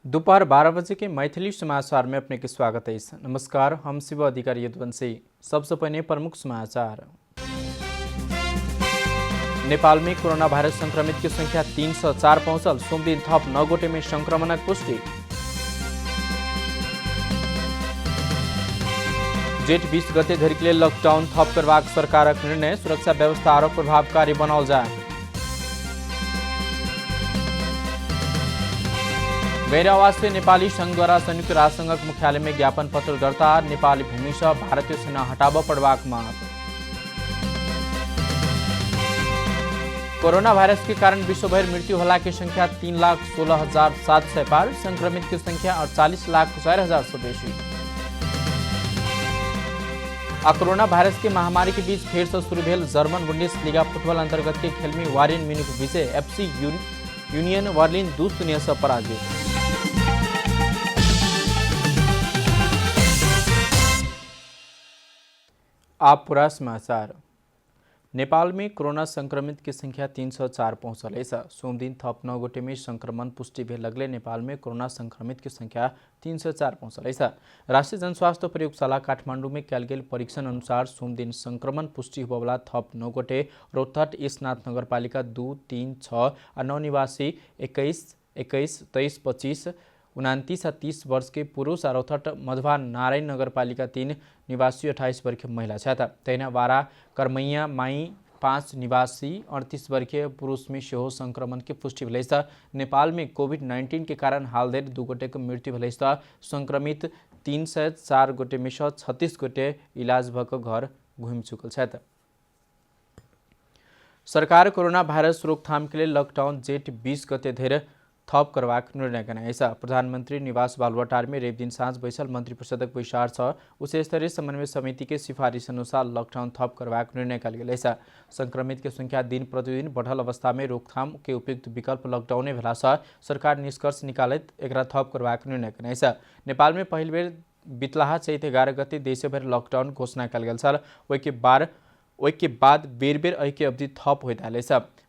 दोपहर 12 बजे के मैथिली समाचार में अपने के स्वागत है। नमस्कार, हम शिव अधिकारी यदुवंशी। सबसे पहले प्रमुख समाचार। नेपाल में कोरोना वायरस संक्रमित की संख्या 304 पहुंचल। सोमदिन थप 9 गोटे में संक्रमणक पुष्टि। जेठ 20 गते धरि के लिए लॉकडाउन थप करबाक सरकारक निर्णय। सुरक्षा व्यवस्था और प्रभावकारी बनाओल जाए। गैर आवासीय नेपाली संघ द्वारा संयुक्त राष्ट्र संघक मुख्यालय में ज्ञापन पत्र दर्ता। नेपाली भूमि से भारतीय सेना हटाब पड़बाक मांग। कोरोना वायरस के कारण विश्वभर मृत्यु होला की संख्या 3,16,700 पार। संक्रमित की संख्या 48,04,000 से बेसी। कोरोना वायरस के महामारी के बीच फिर से शुरू भेल जर्मन बुंडेसलीगा फुटबॉल अंतर्गत के खेल में बायर्न म्यूनिख विजय। एफसी यूनियन बर्लिन 2-0 से पराजित। आप पूरा समाचार। नेपाल में कोरोना संक्रमित की संख्या 304 पहुंचल है। सोमदिन थप 9 गोटे में संक्रमण पुष्टि भे लगले नेपाल में कोरोना संक्रमित की संख्या 304 पहुंचल है। राष्ट्रीय जनस्वास्थ्य प्रयोगशाला काठमाडौँ में कल गेल परीक्षण अनुसार सोमदिन संक्रमण पुष्टि होबला थप 9 गोटे रौतहट ईशनाथ नगरपालिका 2, 3, 6 और 9 निवासी 21, 23, 25, 29 और 30 वर्ष के पुरुष और रौतहट मधुबा नारायण नगरपालिका 3 निवासी 28 वर्षीय महिला छा। तैना 12 करमैया माई 5 निवासी 38 वर्षीय पुरुष में सेहो संक्रमण की पुष्टि भेल। नेपाल में कोविड-19 के कारण हाल धरि 2 गोटे को मृत्यु भेल। संक्रमित 304 गोटे में 36 गोटे इलाज भक घर घुम चुकल छा। सरकार कोरोना वायरस रोकथाम के लिए लॉकडाउन जेठ 20 गते धरि थप करवाक निर्णय करना। प्रधानमंत्री निवास बालुवाटार में रेव दिन साँझ बैसल मंत्रिपरिषदक बैसार छ। उच्च स्तरीय समन्वय समिति के सिफारिश अनुसार लॉकडाउन थप करवाक निर्णय कल गेल। संक्रमित की संख्या दिन प्रतिदिन बढ़ल अवस्था में रोकथाम के उपयुक्त विकल्प लॉकडाउन भेला सरकार निष्कर्ष निकालत एकरा थप करवाक निर्णय करना। नेपाल में पहल बेर बितलाहा चैत 11 गते देशभर लॉकडाउन घोषणा कल गेल। ओइके बाद बेर बेर एहि अवधि थप होइत आयल।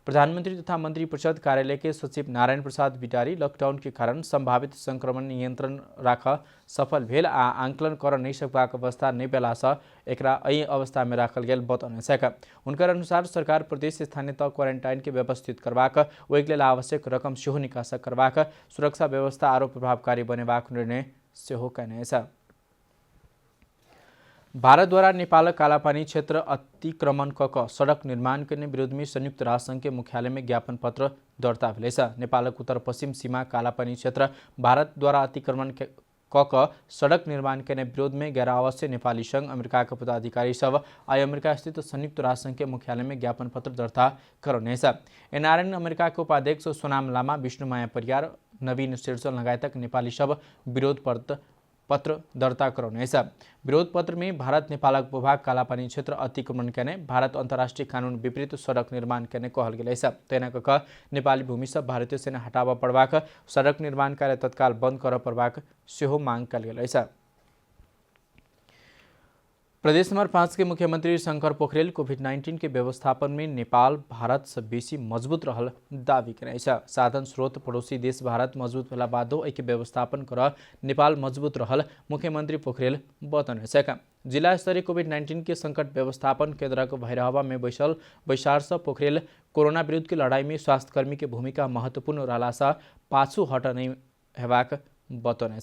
प्रधानमंत्री तथा मंत्रिपरिषद कार्यालय के सचिव नारायण प्रसाद बिटारी लॉकडाउन के कारण संभावित संक्रमण नियंत्रण राख सफल भेल आ आंकलन कर नहीं सकबाक अवस्था नहीं भेला से एकरा एहि अवस्था में राखल गेल बतौने छथि। उनकर अनुसार सरकार प्रदेश स्थानीय तह क्वारेंटाइन के व्यवस्थित करबाक ओहिके लेल आवश्यक रकम सेहो निकास करबाक सुरक्षा व्यवस्था आरो प्रभावकारी बनेबाक निर्णय सेहो कयने छ। भारत द्वारा नेपाल कालापानी क्षेत्र अतिक्रमण कक सड़क निर्माण करने विरोध में संयुक्त राष्ट्र संघ के मुख्यालय में ज्ञापन पत्र दर्ता भेल। नेपाल उत्तर पश्चिम सीमा कालापानी क्षेत्र भारत द्वारा अतिक्रमण कक सड़क निर्माण करने विरोध में गैर आवासीय नेपाली संघ, अमेरिका के पदाधिकारी सब आई अमेरिका स्थित संयुक्त राष्ट्र संघ के मुख्यालय में ज्ञापन पत्र दर्ता करने। एनआरएन अमेरिका के उपाध्यक्ष सोनाम लामा, विष्णुमाया परियार, नवीन सिर्जल लगायतक नेपाली सब विरोध पत्र दर्ता कराउने। विरोध पत्र में भारत नेपालक भूभाग कालापानी क्षेत्र अतिक्रमण करने, भारत अंतर्राष्ट्रीय कानून विपरीत सड़क निर्माण करने कहल गेल। तैना कक नेपाली भूमि से भारतीय सेना हटाब पड़बाक, सड़क निर्माण कार्य तत्काल बंद कर पड़बाक सेहो मांग कल गेल। प्रदेश नंबर 5 के मुख्यमंत्री शंकर पोखरेल कोविड-19 के व्यवस्थापन में नेपाल भारत से बेसी मजबूत रहल दावी करे। साधन स्रोत पड़ोसी देश भारत मजबूत भेला बादो एके व्यवस्थापन कर नेपाल मजबूत रहल मुख्यमंत्री पोखरेल बतौने। जिला स्तरीय कोविड-19 के संकट व्यवस्थापन केन्द्रक भैरहवा में बैसल बैसार से पोखरेल कोरोना विरुद्ध की लड़ाई में स्वास्थ्यकर्मी के भूमिका महत्वपूर्ण रहला से पाछू हट नहीं हेबाक बतौने।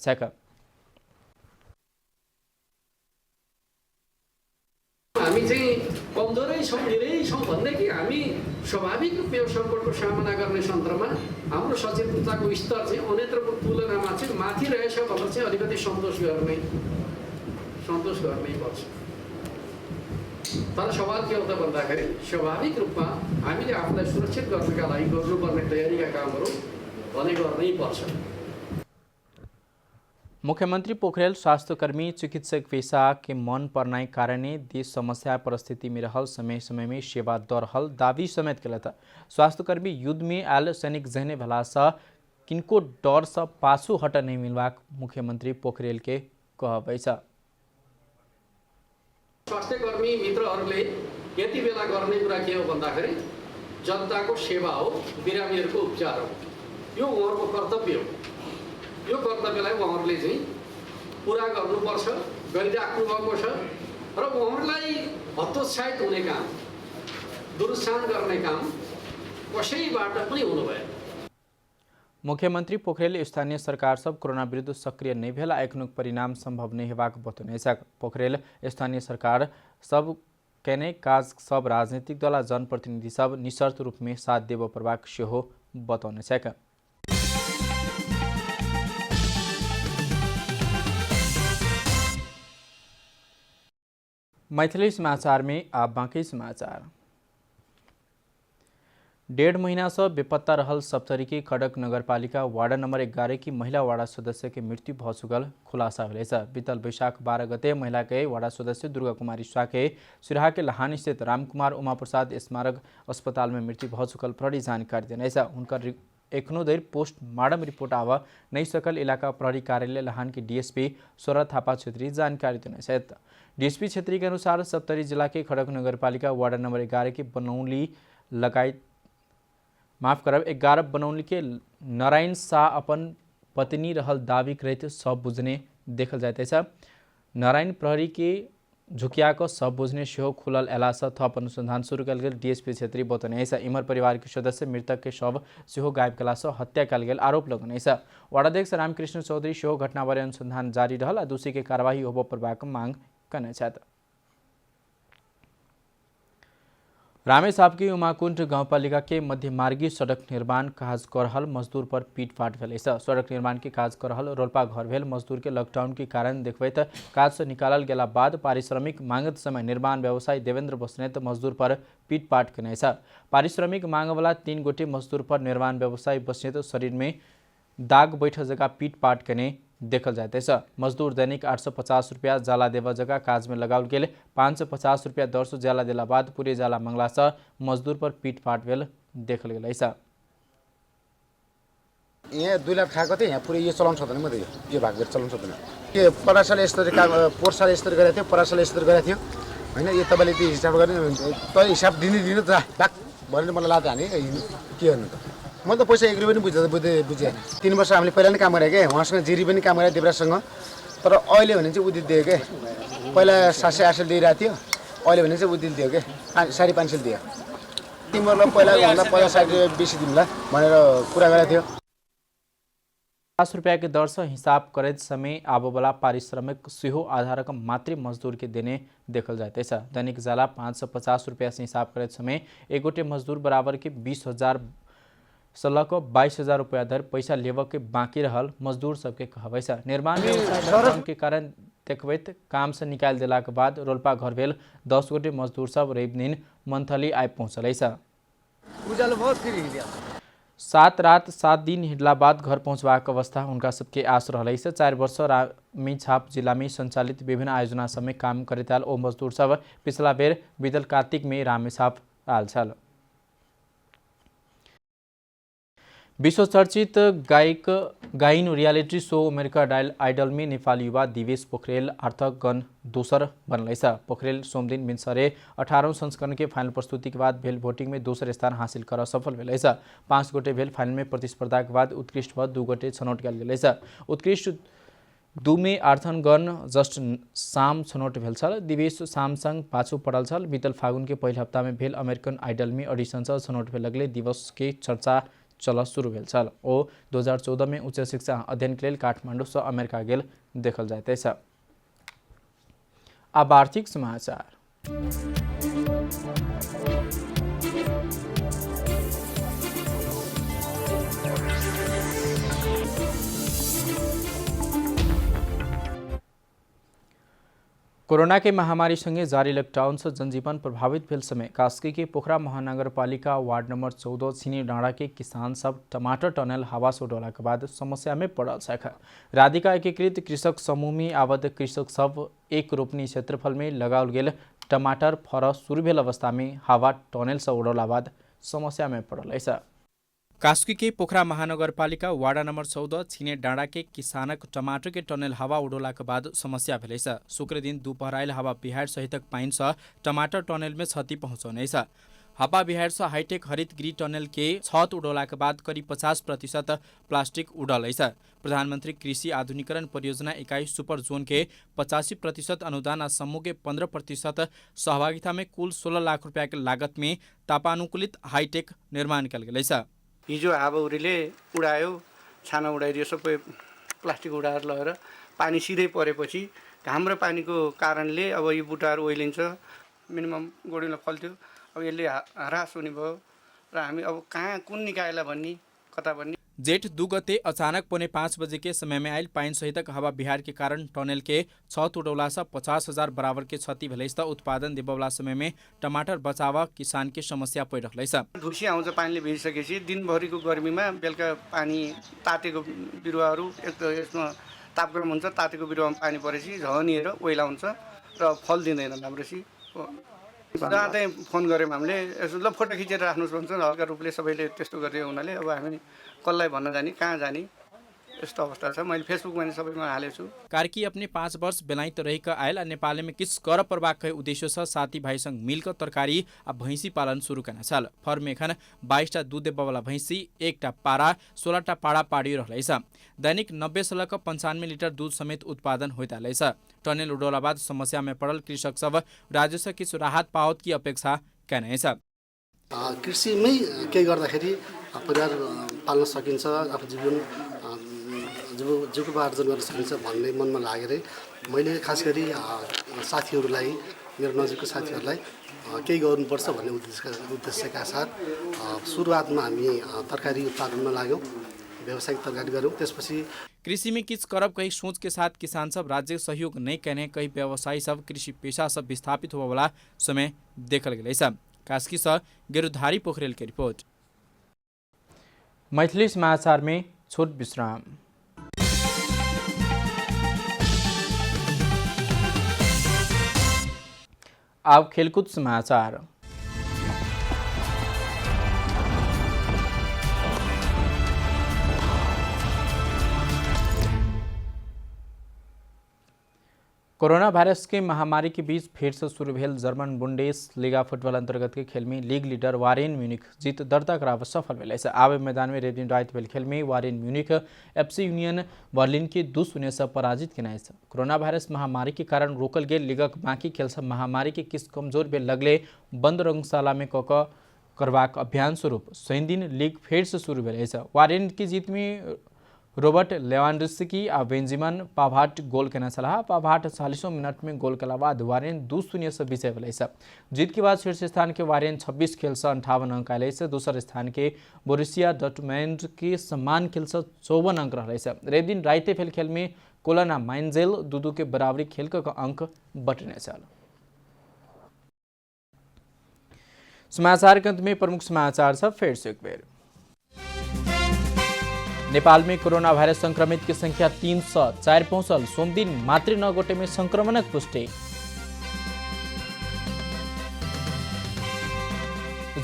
हामी चाहिँ कमजोरै छौँ, धेरै छौँ भन्दै कि हामी स्वाभाविक रूपमा यो सङ्कटको सामना गर्ने सन्दर्भमा हाम्रो सचेतनताको स्तर चाहिँ अन्यत्रको तुलनामा चाहिँ माथि रहेछ भनेर चाहिँ अलिकति सन्तोष गर्नै पर्छ। तर सवाल के हो त भन्दाखेरि स्वाभाविक रूपमा हामीले आफूलाई सुरक्षित गर्नका लागि गर्नुपर्ने तयारीका कामहरू भने गर्नै पर्छ। मुख्यमंत्री पोखरेल स्वास्थ्यकर्मी चिकित्सक पेशा के मन परनाई कारणे देश समस्या परिस्थिति में रहल समय समय में सेवा दर हल दावी समेत कल। स्वास्थ्यकर्मी युद्ध में आयल सैनिक जहने भला से किनको डर से पाछू हट नहीं मिलवाक मुख्यमंत्री पोखरेल के कहबै छ। स्वास्थ्यकर्मी मित्रहरूले यति बेला गर्ने कुरा के हो भन्दाखेरि जनताको सेवा हो, बिरामीहरूको उपचार हो। यो उहाँहरूको कर्तव्य हो। यो कर्तव्यलाई उहाँहरूले चाहिँ पुरा गर्नुपर्छ, गरिराख्नु भएको छ र उहाँहरूलाई हतोत्साहित हुने काम, दुरुत्साहन गर्ने काम कसैबाट पनि हुनु भएन। मुख्यमंत्री पोखरेल स्थानीय सरकार सब कोरोना विरुद्ध सक्रिय नहीं भेला एकनुक परिणाम संभव नहीं हेबाक बतौने पोखरेल स्थानीय सरकार सब केने काज सब राजनीतिक दल जनप्रतिनिधि सब निशर्त रूप में साथ देव प्रवाक सेहो बतौने मैथिली समाचार में आप बाँकी समाचार। 1.5 महीना से बेपत्ता रहल सप्तरी खड़क नगरपालिका वार्ड नंबर 11 की महिला वार्ड सदस्य के मृत्यु भ चुकल खुलासा भेल। बीतल वैशाख 12 गते महिला के वार्ड सदस्य दुर्गा कुमारी शाह के सिराहा के लहान स्थित रामकुमार उमा प्रसाद स्मारक अस्पताल में मृत्यु भ चुकल प्रहरी जानकारी देने उनकर एखनो देर पोस्टमार्टम रिपोर्ट आव नहीं सकल इलाका प्रहरी कार्यालय लहान की डीएसपी स्वरा थापा छेत्री जानकारी देने डीएसपी छेत्री के अनुसार सप्तरी जिला के खड़क नगरपालिका वार्ड नंबर 11 की बनौली लगायत 11 बनौली के नारायण शाह अपन पत्नी रहल दावी करते सब बुझने देखल जाते नारायण प्रहरी के झुकिया को सब बुझने सेहो खुलल एला से थप अनुसंधान शुरू कल गेल। डीएसपी क्षेत्रीय बतौने इमर परिवार के सदस्य मृतक के शव सेहो गायब कला से हत्या कल गेल आरोप लगने वार्डाध्यक्ष रामकृष्ण चौधरी सेहो घटना बारे अनुसंधान जारी रहल आ दोषी के कार्यवाही होबो परबाक मांग करने रामेछाप की उमाकुंड गाउँपालिका के मध्यमार्गी सड़क निर्माण काज करहल मजदूर पर पीटपाट भेल। सड़क निर्माण के काज करहल रोल्पा घर भेल मजदूर के लॉकडाउन के कारण देखबैत काज से निकालल गेला बाद पारिश्रमिक मांगत समय निर्माण व्यवसायी देवेंद्र बस्नेत मजदूर पर पीटपाट कने पारिश्रमिक मांग वाला 3 गोटे मजदूर पर निर्माण व्यवसायी बस्नेत शरीर में दाग बैठ जगह पीटपाट कने देखल जाते मजदूर दैनिक 850 रुपया जाला देव जगह काज में लगाल गेल 550 रुपया दर से जाला दिला बाद पूरे जाला मंगला से मजदूर पर पीटपाट भेल देखल गेल। यहाँ 2 लाख खाएको थिएँ यहाँ पुरै यो चलाउन सक्दैन म त यो भाग चलाउन सक्दैन के परासाले स्तरीय काम पोर्साले स्तरीय गरेको थियो परासाले स्तरीय गरेको थियो हैन यो तपाईले त्यो हिसाब गर्ने त हिसाब दिनु त बाक भनेर मलाई लात हाने के गर्नु त म त पैसा 1 रुपैयाँ पनि बुझेन 3 वर्ष हामीले पहिला नै काम गरे के उहाँसँग जिरी पनि काम गरे देवराजसँग तर अहिले भने चाहिँ उदित दियो के पहिला 700-800 दिइरहेको थियो अहिले भने चाहिँ उदित दियो के 550 दियो तिमीहरुलाई पहिला भन्दा 50-60 रुपैयाँ बेसी दिनुला भनेर कुरा गरेको थियो। 50 रुपया के दर से हिसाब करते समय आबोवाला पारिश्रमिक सेहो आधारक मात्र मजदूर के देने देखल जाते दैनिक जाला 550 रुपया से हिसाब करते समय एक गोटे मजदूर बराबर के 20,000 16 को 22,000 रुपया दर पैसा लेव के बाकी रहल मजदूर सबके कहबै निर्माण व्यवसाय के कारण देखबैत काम से निकाल दिला के बाद रोल्पा घर भेल 10 गोटे मजदूर सब रवि दिन मंथली आइ पहुँचल 7 रात 7 दिन हिडला बाद घर पहुँचबाक अवस्था उनका सबके आस रहल 4 वर्ष रामेछाप जिला में संचालित विभिन्न आयोजना सब में काम करते ओ मजदूर सब पिछला बेर बीतल कार्तिक में रामेछाप आल छल। विश्व चर्चित गायिन रियालिटी शो अमेरिका आइडल में नेपाली युवा दिवेश पोखरेल आर्थगन दोसर बनल पोखरेल सोमदिन बिनसरे 18औं संस्करण के फाइनल प्रस्तुति के बाद भेल वोटिंग में दोसर स्थान हासिल कर सफल भेल 5 गोटे भेल फाइनल में प्रतिस्पर्धा के बाद उत्कृष्ट भ 2 गोटे छनौट कल गेल उत्कृष्ट 2 में आर्थगन जस्ट साम छनौट भेल छल दिवेश सामसंग पाछू पड़ल छल बीतल फागुन के पहिल हफ्ता में भेल अमेरिकन आइडल में ऑडिशन से छनौट भेल लगले दिवस के चर्चा चल शुरू भेल छल ओ 2014 में उच्च शिक्षा अध्ययन के लिए काठमांडू से अमेरिका गेल देखल जाते अब आर्थिक समाचार। कोरोना के महामारी संगे जारी लॉकडाउन से जनजीवन प्रभावित भेल समय कास्की के पोखरा महानगरपालिका वार्ड नंबर 14 छिनी डाँडा के किसान सब टमाटर टनल हवा से डोला के बाद समस्या में पड़ल राधिका एकीकृत कृषक समूह में आबद्ध कृषक सब एक रोपनी क्षेत्रफल में लगाल गेल टमाटर फर शुरू भेल अवस्था में हवा टनल से उड़ला बाद समस्या में पड़ल कास्की के पोखरा महानगरपालिका वार्ड नंबर 14 छिने डाँडा के किसानक टमाटर के टनल हवा उड़ोला के बाद समस्या भेल शुक्र दिन दोपहर आयल हवा बिहार सहितक पाइन से टमाटर टनल में क्षति पहुँचौने हवा बिहार से हाईटेक हरित गृह टनल के छत उड़ौला के बाद करीब 50% प्लास्टिक उड़ल है। प्रधानमंत्री कृषि आधुनिकीकरण परियोजना इकाई सुपर जोन के 85% अनुदान और समूह के 15% सहभागिता में कुल 16 लाख रुपया के लागत में तापानुकूलित हाईटेक निर्माण कल गई है। हिजो हावाहुरीले उडायो, छाना उडाइदियो, सबै प्लास्टिक उडाएर लगेर पानी सिधै परेपछि घाम र पानीको कारणले अब यो बुट्टाहरू ओइलिन्छ। मिनिमम गोडीमा फल्थ्यो, अब यसले ह्रास हुने भयो र हामी अब कहाँ कुन निकायलाई भन्ने कता भन्ने। जेठ 2 गते अचानक पौने 5 बजे के समय में आयल पानी सहित हवा बिहार के कारण टनल के छत उड़ौला से 50,000 बराबर के क्षति भेल। उत्पादन देवला समय में टमाटर बचाव किसान के समस्या परिरहल। धुसी आउँछ पानीले भिजिसकेपछि दिनभरिको गर्मीमा बेलुका पानी तातेको बिरुवाहरू यसमा तापक्रम हुन्छ, तातेको बिरुवामा पानी परेपछि झनिएर ओइला हुन्छ र फल दिँदैन राम्रोसी। जहाँ चाहिँ फोन गऱ्यौँ हामीले, यसो ल फोटो खिचेर राख्नुहोस् भन्छ, हल्का रूपले सबैले त्यस्तो गरिदियो हुनाले अब हामी कसलाई भन्न जाने, कहाँ जाने, यस्तो अवस्था छ। मैले फेसबुकमा सबैमा हालेको छु। कार्की अपने 5 वर्ष बेलायत रहिका आयल और नेपाल में किस कर प्रभाग के उद्देश्य से साथी भाई संग मिलकर तरकारी और भैंसी पालन शुरू करना चाल। फर्म में एखन 22टा दूध देवाला भैंसी, 1टा पारा, 16टा पाड़ा पाड़ी रहा। दैनिक 90,95 लीटर दूध समेत उत्पादन होता है। टनल उड़ौला बाद समस्या में पड़ल कृषक सब राज्य से किस राहत पावत की अपेक्षा कहना है। कृषिमै केही गर्दाखेरि परिवार पाल्न सकिन्छ, आफ्नो जीविकोपार्जन गर्न सकिन्छ भन्ने मनमा लागेर मैले खास गरी साथीहरूलाई, मेरो नजिकको साथीहरूलाई केही गर्नुपर्छ भन्ने उद्देश्यका साथ सुरुवातमा हामी तरकारी उत्पादनमा लाग्यौँ, व्यावसायिक तरकारी गऱ्यौँ। त्यसपछि कृषि में किस करब कई सोच के साथ किसान सब राज्य सहयोग नहीं कहने कई व्यवसायी सब कृषि पेशा सब विस्थापित हुआ वाला समय देखल गया। कास्की से गिरुधारी पोखरेल की रिपोर्ट। मैथिली समाचार में छोट विश्राम। अब खेलकूद समाचार। कोरोना वायरस के महामारी के बीच फिर से शुरू भेल जर्मन बुंडेसलीगा फुटबॉल अंतर्गत के खेल में लीग लीडर वारेन म्यूनिख जीत दर्ता कराव सफल भेल। आवे मैदान में रेबदिन रात भेल खेल में Warren Munich FC union Berlin के 2-0 से पराजित किनाए। कोरोना वायरस महामारी के कारण रोकल गेल लीगक बाकी खेल सब महामारी के किस कमजोर भेल लगले बंद रंगशाला में करवाक अभियान स्वरूप शनि दिन लीग फिर से शुरू भेल। वारेन की जीत में रोबर्ट लेवांडोव्स्की और बेंजामिन पाभार्ट गोल करना चला। पाभार्ट 40 मिनट में गोल के बाद वारेन 2-0 से विजय भेल। जीत के बाद शीर्ष स्थान के वारेन 26 खेल से 58 अंक आए। दूसरे स्थान के बोरुसिया डॉर्टमुंड के समान खेल से 54 अंक रहे। रेबदिन राइते भेल खेल में कोलन और माइनजेल 2-2 के बराबरी खेल का अंक बटने चल। समाचार के अंत में प्रमुख समाचार सब फिर से एक बेर। नेपाल में कोरोना वायरस संक्रमित की संख्या 304 पहुंचल। सोम दिन मातृ 9 गोटे में संक्रमणक पुष्टि।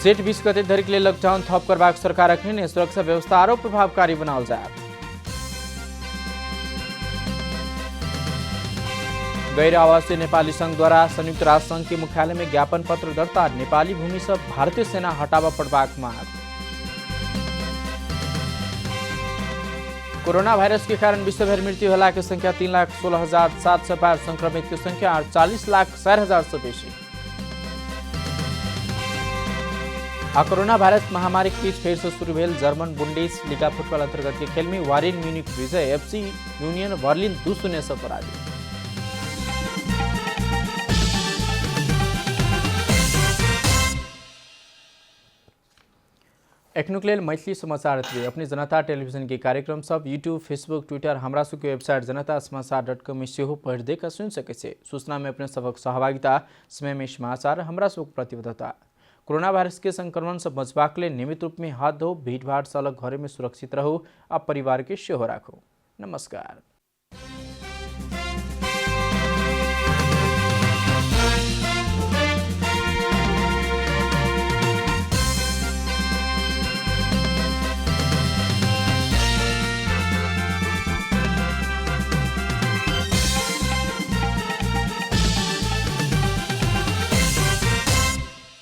जेठ 20 गते धरि के लिए लॉकडाउन थप करबाक सरकारक निर्णय। सुरक्षा व्यवस्था आरो प्रभावकारी बनाओल जाए। गैर आवासीय नेपाली संघ द्वारा संयुक्त राष्ट्र संघ के मुख्यालय में ज्ञापन पत्र दर्ता। नेपाली भूमि से भारतीय सेना हटावा पड़बाक मांग। कोरोना वायरस के कारण विश्वभर मृत्यु होला की संख्या 3,16,700 संक्रमित की संख्या 40,06,000 से बेसी। कोरोना वायरस महामारी के बीच फिर से शुरू भेल जर्मन बुंडेसलीगा फुटबॉल अंतर्गत के खेल में वारेन म्यूनिख विजय। FC यूनियन बर्लिन 2-0 से पराजित। एखनुक मैथिली समाचार अपनी जनता टेलीविजन के कार्यक्रम सब यूट्यूब, फेसबुक, ट्विटर, हमरा सबके वेबसाइट जनतासमाचार.com में सेहो पढ़ देख सुन सके छे। सूचना में अपने सबक सहभागिता, समय में समाचार, हमरा सबक प्रतिबद्धता। कोरोना वायरस के संक्रमण से बचबाक लिए नियमित रूप में हाथ धो, भीड़ भाड़ से अलग घरे में सुरक्षित रहो, अब परिवार के सेहो राखो। नमस्कार।